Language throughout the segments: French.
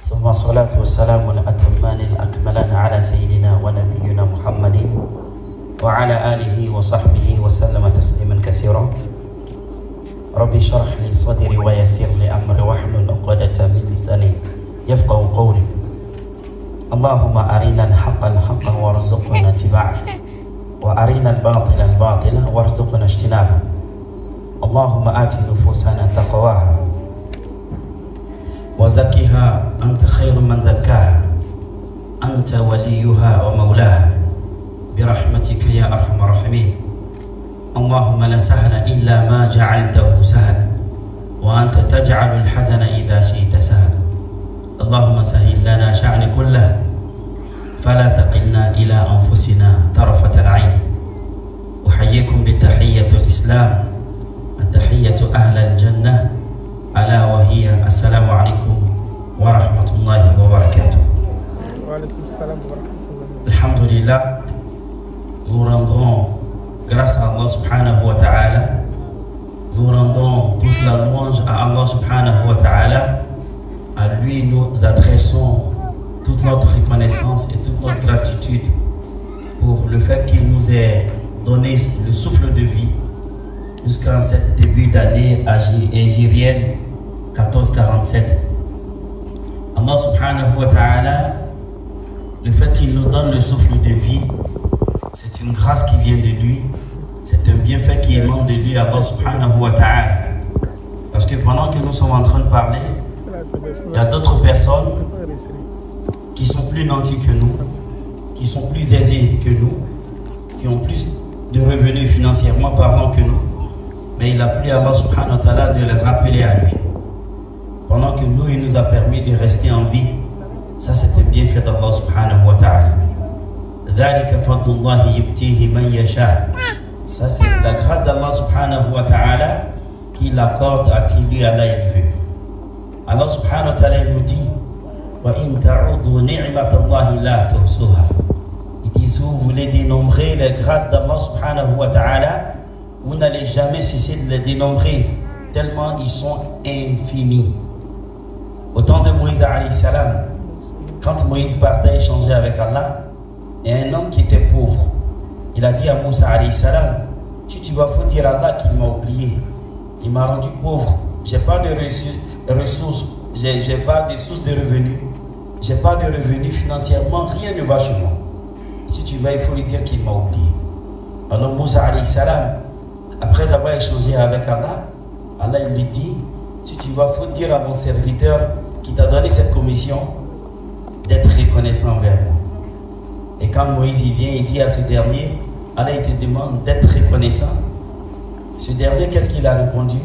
ثم الصلاة والسلام الأتمان الأكملان على سيدنا ونبينا محمد وعلى آله وصحبه وسلم تسليما كثيرا. ربي اشرح لي صدري ويسر لي أمري واحلل عقدة من لساني يفقهوا قولي. اللهم أرنا الحق الحقا وارزقنا اتباعه وأرنا الباطل الباطلا وارزقنا اجتنابه. اللهم آت نفوسنا تقواها وزكها أنت خير من زكاها أنت وليها ومولاها برحمتك يا أرحم الراحمين. اللهم لا سهل إلا ما جعلته سهل وأنت تجعل الحزن إذا شئت سهل. اللهم سهل لنا شأن كله فلا تقلنا إلى أنفسنا طرفة العين. أحييكم بتحية الإسلام، التحية أهل الجنة، ألا وهي السلام عليكم ورحمة الله وبركاته. وعليكم السلام ورحمة الله. الحمد لله, nous rendrons grâce à Allah subhanahu wa ta'ala, nous rendons toute la louange à Allah subhanahu wa ta'ala. À lui nous adressons toute notre reconnaissance et toute notre gratitude pour le fait qu'il nous ait donné le souffle de vie jusqu'à ce début d'année hégirienne 1447. Allah subhanahu wa ta'ala, le fait qu'il nous donne le souffle de vie, c'est une grâce qui vient de lui, c'est un bienfait qui émane de lui, Allah subhanahu wa ta'ala. Parce que pendant que nous sommes en train de parler, il y a d'autres personnes qui sont plus nantis que nous, qui sont plus aisés que nous, qui ont plus de revenus financièrement parlant que nous. Mais il a plu à Allah subhanahu wa ta'ala de les rappeler à lui. Pendant que nous, il nous a permis de rester en vie. Ça, c'est un bienfait d'Allah subhanahu wa ta'ala. Ça, c'est la grâce d'Allah subhanahu wa ta'ala qu'il accorde à qui lui Allah il veut. Allah subhanahu wa ta'ala nous dit وَإِن تَعُودُوا نِعْمَةَ اللَّهِ لَا تُحْصُوهَا. Il dit, si vous voulez dénombrer les grâces d'Allah subhanahu wa ta'ala, vous n'allez jamais cesser de les dénombrer tellement ils sont infinis. Au temps de Moïse alayhi salam, quand Moïse partait échanger avec Allah, il y a un homme qui était pauvre. Il a dit à Moussa alayhi salam, tu vas faut dire à Allah qu'il m'a oublié, il m'a rendu pauvre, j'ai pas de ressources, j'ai pas de sources de revenus, j'ai pas de revenus financièrement, rien ne va chez moi. Si tu vas, il faut lui dire qu'il m'a oublié. Alors Moussa alayhi salam, après avoir échangé avec Allah, Allah lui dit, si tu vas, faut dire à mon serviteur qui t'a donné cette commission d'être reconnaissant envers moi. Et quand Moïse il vient, il dit à ce dernier, Allah il te demande d'être reconnaissant. Ce dernier, qu'est-ce qu'il a répondu?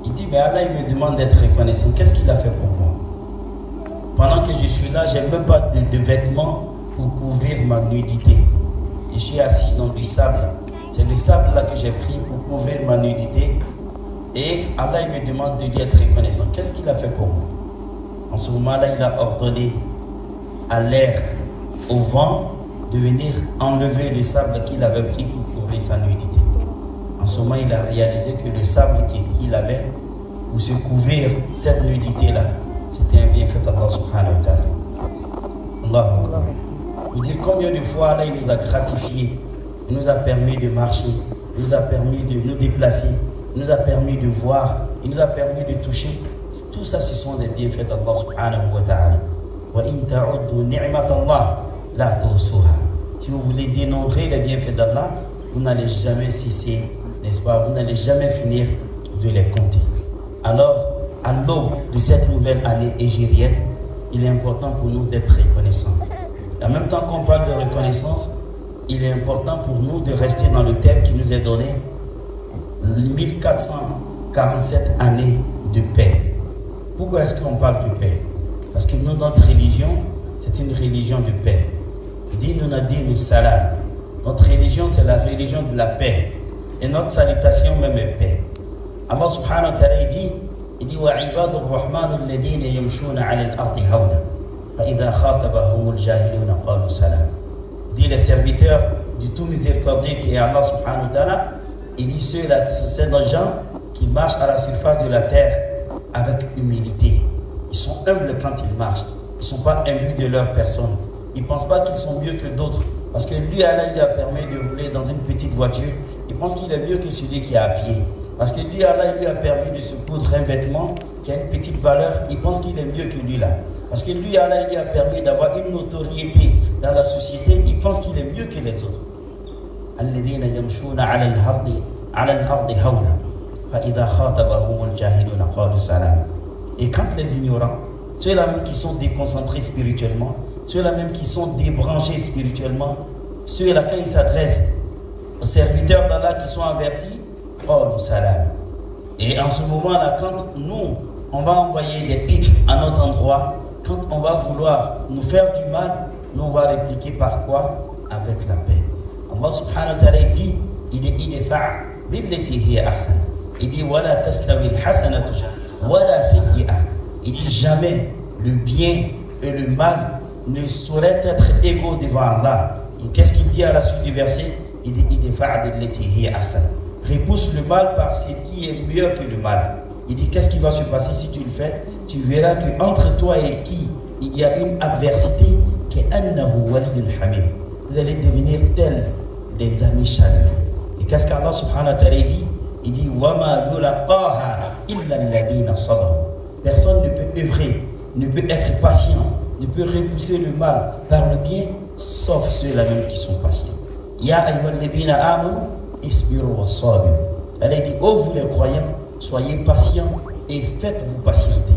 Il dit, mais Allah il me demande d'être reconnaissant. Qu'est-ce qu'il a fait pour moi? Pendant que je suis là, je n'ai même pas de vêtements pour couvrir ma nudité. Je suis assis dans du sable. C'est le sable là que j'ai pris pour couvrir ma nudité. Et Allah il me demande de lui être reconnaissant. Qu'est-ce qu'il a fait pour moi? En ce moment-là, il a ordonné à l'air, au vent, de venir enlever le sable qu'il avait pris pour couvrir sa nudité. En ce moment, il a réalisé que le sable qu'il avait pour se couvrir cette nudité-là, c'était un bienfait d'Allah subhanahu wa ta'ala. Allahu Akbar. Vous dire combien de fois Allah il nous a gratifié, il nous a permis de marcher, il nous a permis de nous déplacer, il nous a permis de voir, il nous a permis de toucher. Tout ça, ce sont des bienfaits d'Allah subhanahu wa ta'ala. وَإِن تَعُدُّوا نِعْمَةَ اللَّهِ لَا تُحْصُوهَا. Si vous voulez dénombrer les bienfaits d'Allah, vous n'allez jamais cesser, n'est-ce pas? Vous n'allez jamais finir de les compter. Alors, à l'aube de cette nouvelle année hégirienne, il est important pour nous d'être reconnaissants. En même temps qu'on parle de reconnaissance, il est important pour nous de rester dans le thème qui nous est donné, 1447 années de paix. Pourquoi est-ce qu'on parle de paix? Parce que nous, notre religion, c'est une religion de paix. Dinuna dinu salam. Notre religion, c'est la religion de la paix. Et notre salutation même est paix. Allah subhanahu wa ta'ala il dit وَعِبَادُ الرَّحْمَنُ الَّذِينَ يَمْشُونَ عَلَى الْأَرْضِ هَوْنًا فَإِذَا خَاطَبَهُمُ الْجَاهِلُونَ قَالُوا سَلَامًا. Il dit les serviteurs du tout miséricordieux qui est Allah subhanahu wa ta'ala, il dit ceux-là, c'est nos gens qui marchent à la surface de la terre avec humilité. Ils sont humbles quand ils marchent. ne sont pas imbus de leur personne. Ils ne pensent pas qu'ils sont mieux que d'autres. Parce que lui, Allah lui a permis de rouler dans une petite voiture. Il pense qu'il est mieux que celui qui est à pied. Parce que lui, Allah lui a permis de se coudre un vêtement qui a une petite valeur. Il pense qu'il est mieux que lui là. Parce que lui, Allah lui a permis d'avoir une notoriété dans la société. Il pense qu'il est mieux que les autres. الذين يمشون على الأرض هونا فإذا خاطبهم الجاهلون قالوا سلاما. Et quand les ignorants, ceux-là même qui sont déconcentrés spirituellement, ceux-là même qui sont débranchés spirituellement, ceux-là quand ils s'adressent aux serviteurs d'Allah qui sont avertis, قالوا سلاما. Et en ce moment-là, quand nous, on va envoyer des pics à notre endroit, quand on va vouloir nous faire du mal, nous on va répliquer par quoi? Avec la paix. Allah subhanahu wa ta'ala dit, il dit wala tastawi al-hasanatu wala sayyi'a. Il dit jamais le bien et le mal ne sauraient être égaux devant Allah. Et qu'est-ce qu'il dit à la suite du verset? Il dit repousse le mal par ce qui est mieux que le mal. Il dit qu'est-ce qui va se passer si tu le fais? Tu verras que entre toi et qui il y a une adversité qui est annahu waliyyun hamim. Vous allez devenir tels des amis chaleureux. Et qu'est-ce qu'Allah subhanahu wa ta'ala dit? Il dit wama yulaqaha illa alladhina sabaru. Personne ne peut œuvrer, ne peut être patient, ne peut repousser le mal par le bien, sauf ceux-là même qui sont patients. Ya ayyuhalladhina amanu isbiru was-sabiru. Elle dit oh vous les croyants, soyez patients et faites-vous patienter.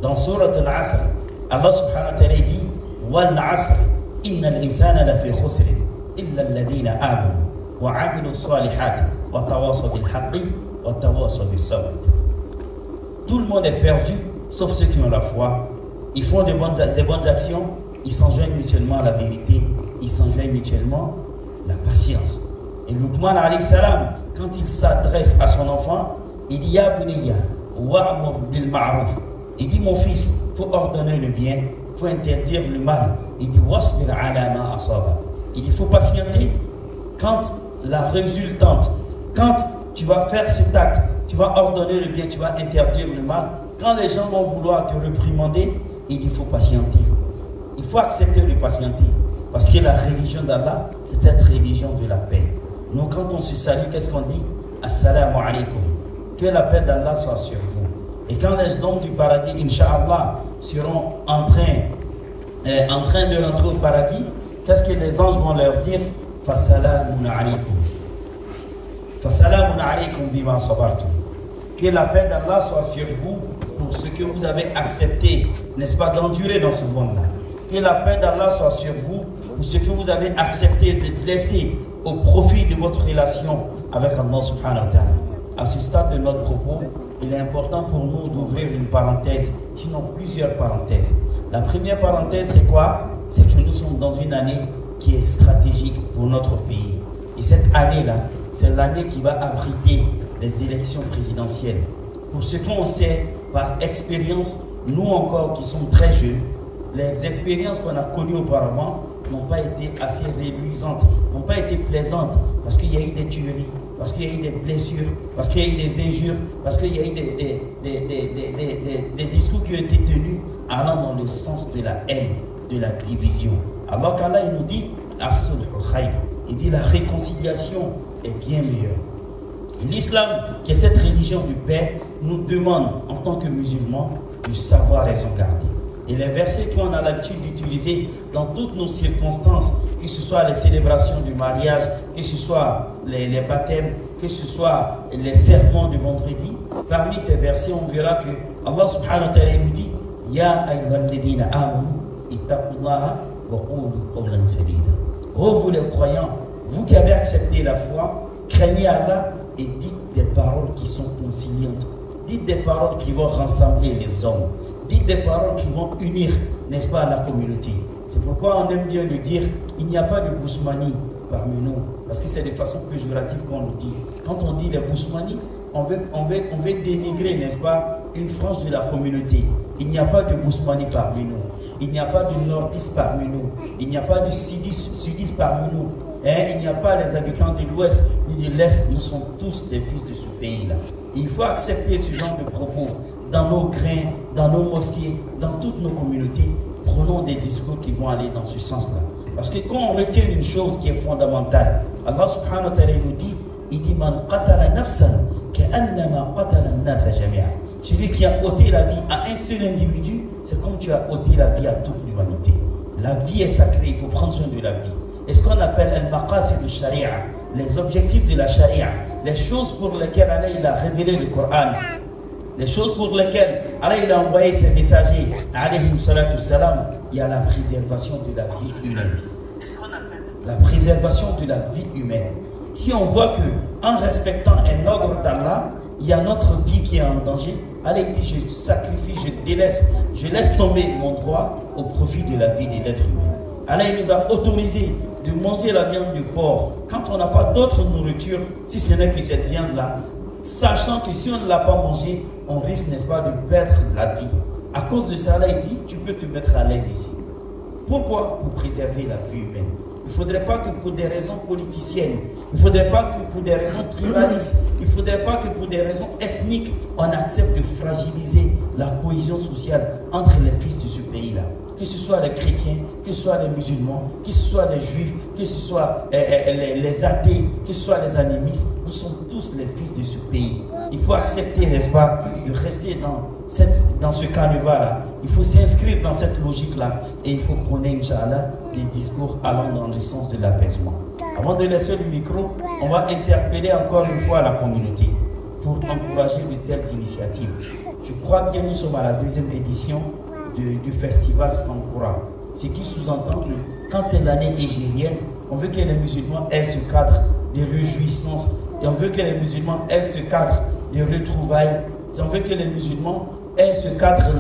Dans Surat Al-Asr, Allah subhanahu wa ta'ala dit wal 'asr innal insana lafi khusr illa alladhina amanu wa 'amilu s-salihati wa tawasaw bil haqqi wa tawasaw bis sabr. Tout le monde est perdu sauf ceux qui ont la foi. Ils font des bonnes actions, ils s'enjoignent mutuellement à la vérité, ils s'enjoignent mutuellement la patience. Et Luqman alayhi salam, quand il s'adresse à son enfant, il dit ya bunayya wa'mur bil ma'ruf. Il dit mon fils, il faut ordonner le bien, il faut interdire le mal. Il dit wasbir ala ma asaba. Il dit il faut patienter quand la résultante, quand tu vas faire cet acte, tu vas ordonner le bien, tu vas interdire le mal. Quand les gens vont vouloir te réprimander, il dit il faut patienter. Il faut accepter de patienter. Parce que la religion d'Allah, c'est cette religion de la paix. Nous, quand on se salue, qu'est-ce qu'on dit? Assalamu alaikum. Que la paix d'Allah soit sur vous. Et quand les hommes du paradis, Inch'Allah, seront en train de rentrer au paradis, qu'est-ce que les anges vont leur dire? Fasalamun alaikum. Fasalamun alaikum bima sabartum. Que la paix d'Allah soit sur vous pour ce que vous avez accepté, n'est-ce pas, d'endurer dans ce monde-là. Que la paix d'Allah soit sur vous pour ce que vous avez accepté de laisser au profit de votre relation avec Allah subhanahu wa ta'ala. À ce stade de notre propos, il est important pour nous d'ouvrir une parenthèse, sinon plusieurs parenthèses. La première parenthèse, c'est quoi? C'est que nous sommes dans une année qui est stratégique pour notre pays. Et cette année-là, c'est l'année qui va abriter les élections présidentielles. Pour ce qu'on sait par expérience, nous encore qui sommes très jeunes, les expériences qu'on a connues auparavant n'ont pas été assez reluisantes, n'ont pas été plaisantes, parce qu'il y a eu des tueries, parce qu'il y a eu des blessures, parce qu'il y a eu des injures, parce qu'il y a eu des discours qui ont été tenus allant dans le sens de la haine, de la division. Alors qu'Allah il nous dit, il dit la réconciliation est bien meilleure. L'islam, qui est cette religion de paix, nous demande en tant que musulmans de savoir raison garder. Et les versets qu'on a l'habitude d'utiliser dans toutes nos circonstances, que ce soit les célébrations du mariage, que ce soit les baptêmes, que ce soit les sermons de vendredi, parmi ces versets, on verra que Allah subhanahu wa ta'ala nous dit Ya ayyuhalladhina amanu ittaqullaha wa qulu qawlan sadida. Oh vous les croyants, vous qui avez accepté la foi, craignez Allah et dites des paroles qui sont conciliantes. Dites des paroles qui vont rassembler les hommes. Dites des paroles qui vont unir, n'est-ce pas, la communauté. C'est pourquoi on aime bien le dire, il n'y a pas de bousmanie parmi nous. Parce que c'est de façon péjorative qu'on le dit. Quand on dit les bousmanies, on veut dénigrer, n'est-ce pas, une frange de la communauté. Il n'y a pas de bousmanie parmi nous. Il n'y a pas de nordistes parmi nous. Il n'y a pas de sudistes parmi nous. Il n'y a pas les habitants de l'ouest ni de l'est. Nous sommes tous des fils de ce pays-là. Il faut accepter ce genre de propos dans nos grains, dans nos mosquées, dans toutes nos communautés, prenons des discours qui vont aller dans ce sens-là. Parce que quand on retient une chose qui est fondamentale, Allah subhanahu wa ta'ala nous dit, il dit man qatala nafsan ka'annama qatala an-nasa jami'a. Celui qui a ôté la vie à un seul individu, c'est comme tu as ôté la vie à toute l'humanité. La vie est sacrée, il faut prendre soin de la vie. Et ce qu'on appelle al-maqasid de sharia, les objectifs de la sharia, les choses pour lesquelles Allah il a révélé le Coran, les choses pour lesquelles Allah il a envoyé ses messagers, alayhi salatu salam, il y a la préservation de la vie humaine. La préservation de la vie humaine. Si on voit que en respectant un ordre d'Allah, il y a notre vie qui est en danger, Allah dit je sacrifie, je laisse tomber mon droit au profit de la vie de l'être humain. Allah il nous a autorisé de manger la viande du porc quand on n'a pas d'autre nourriture, si ce n'est que cette viande-là, sachant que si on ne l'a pas mangée, on risque, n'est-ce pas, de perdre la vie. À cause de ça, là, il dit, tu peux te mettre à l'aise ici. Pourquoi? Pour préserver la vie humaine. Il ne faudrait pas que pour des raisons politiciennes, il ne faudrait pas que pour des raisons tribalistes, il ne faudrait pas que pour des raisons ethniques, on accepte de fragiliser la cohésion sociale entre les fils de ce pays-là. Que ce soit les chrétiens, que ce soit les musulmans, que ce soit les juifs, que ce soit les athées, que ce soit les animistes, nous sommes tous les fils de ce pays. Il faut accepter, n'est-ce pas, de rester dans ce carnaval-là. Il faut s'inscrire dans cette logique-là et il faut prôner, Inch'Allah, des discours allant dans le sens de l'apaisement. Avant de laisser le micro, on va interpeller encore une fois la communauté pour encourager de telles initiatives. Je crois bien nous sommes à la 2e édition du festival Sankura. Ce qui sous-entend que quand c'est l'année égérienne, on veut que les musulmans aient ce cadre de réjouissance et on veut que les musulmans aient ce cadre de retrouvailles. On veut que les musulmans aient ce cadre,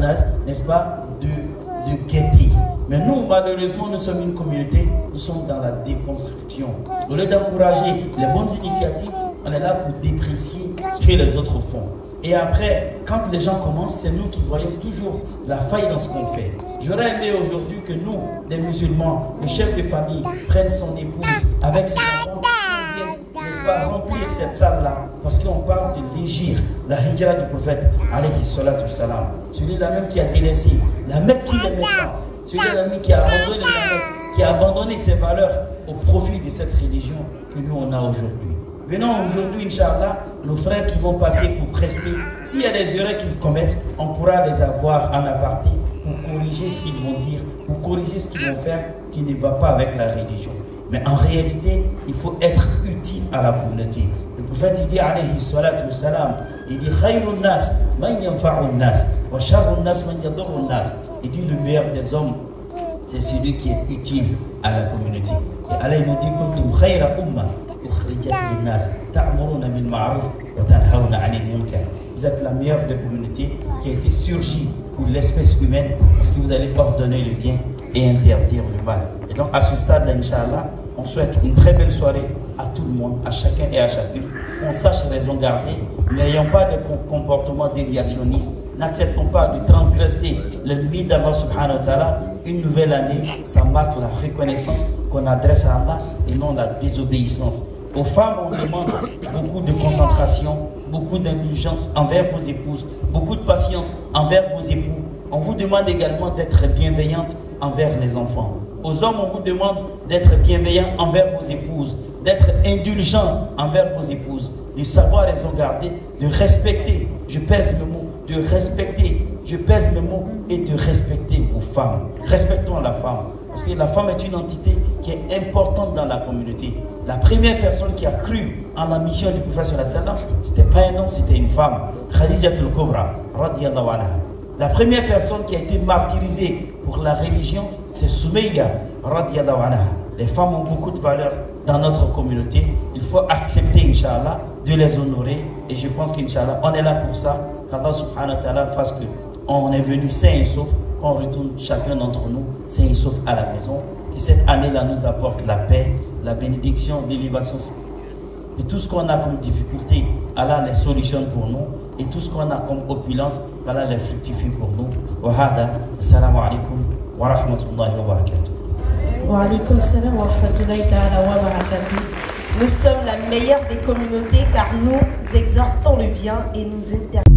n'est-ce pas, de gaieté. Mais nous, malheureusement, nous sommes une communauté, nous sommes dans la déconstruction. Au lieu d'encourager les bonnes initiatives, on est là pour déprécier ce que les autres font. Et après, quand les gens commencent, c'est nous qui voyons toujours la faille dans ce qu'on fait. J'aurais aimé aujourd'hui que nous, les musulmans, le chef de famille, prenne son épouse avec ses enfants, n'est-ce pas, remplir cette salle-là. Parce qu'on parle de l'égir, la hijra du prophète, alayhi salatu salam. Celui-là même qui a délaissé la Mecque qui n'aimait pas. Celui-là même qui a abandonné la Mecque, qui a abandonné ses valeurs au profit de cette religion que nous on a aujourd'hui. Venons aujourd'hui, Inch'Allah, nos frères qui vont passer pour prester. S'il y a des erreurs qu'ils commettent, on pourra les avoir en aparté pour corriger ce qu'ils vont dire, pour corriger ce qu'ils vont faire qui ne va pas avec la religion. Mais en réalité, il faut être utile à la communauté. Le prophète, il dit, alayhi salatu wassalam, il dit, khayrun nas, man yanfa'un nas, wa sharrun nas, man yadurrun nas. Il dit, le meilleur des hommes, c'est celui qui est utile à la communauté. Et Allah nous dit, kuntum khayra umma. Vous êtes la meilleure des communautés qui a été surgie pour l'espèce humaine parce que vous allez ordonner le bien et interdire le mal. Et donc à ce stade-là, Inch'Allah, on souhaite une très belle soirée à tout le monde, à chacun et à chacune. On sache raison garder, n'ayons pas de comportement déviationniste, n'acceptons pas de transgresser les limites d'Allah subhanahu wa ta'ala. Une nouvelle année, ça marque la reconnaissance qu'on adresse à Allah et non la désobéissance. Aux femmes, on demande beaucoup de concentration, beaucoup d'indulgence envers vos épouses, beaucoup de patience envers vos époux. On vous demande également d'être bienveillante envers les enfants. Aux hommes, on vous demande d'être bienveillant envers vos épouses, d'être indulgent envers vos épouses, de savoir raison garder, de respecter, je pèse mes mots, de respecter, je pèse mes mots et de respecter vos femmes. Respectons la femme, parce que la femme est une entité qui est importante dans la communauté. La première personne qui a cru en la mission du prophète sallallahu alayhi wa sallam, c'était pas un homme, c'était une femme. Khadijatul Kubra, radiyallahu anha. La première personne qui a été martyrisée pour la religion, c'est Soumeya, radiyallahu anha. Les femmes ont beaucoup de valeur dans notre communauté. Il faut accepter, Inch'Allah, de les honorer. Et je pense qu'Inch'Allah, on est là pour ça. Qu'Allah subhanahu wa ta'ala fasse qu'on est venu sain et sauf, qu'on retourne chacun d'entre nous sain et sauf à la maison. Que cette année-là nous apporte la paix, la bénédiction, l'élévation. Et tout ce qu'on a comme difficulté, Allah les solutionne pour nous. Et tout ce qu'on a comme opulence, Allah les fructifie pour nous. Wa hada, assalamu alaikum wa rahmatullahi wa barakatuh. Wa alaikum salam wa rahmatullahi wa barakatuh. Nous sommes la meilleure des communautés car nous exhortons le bien et nous interdisons.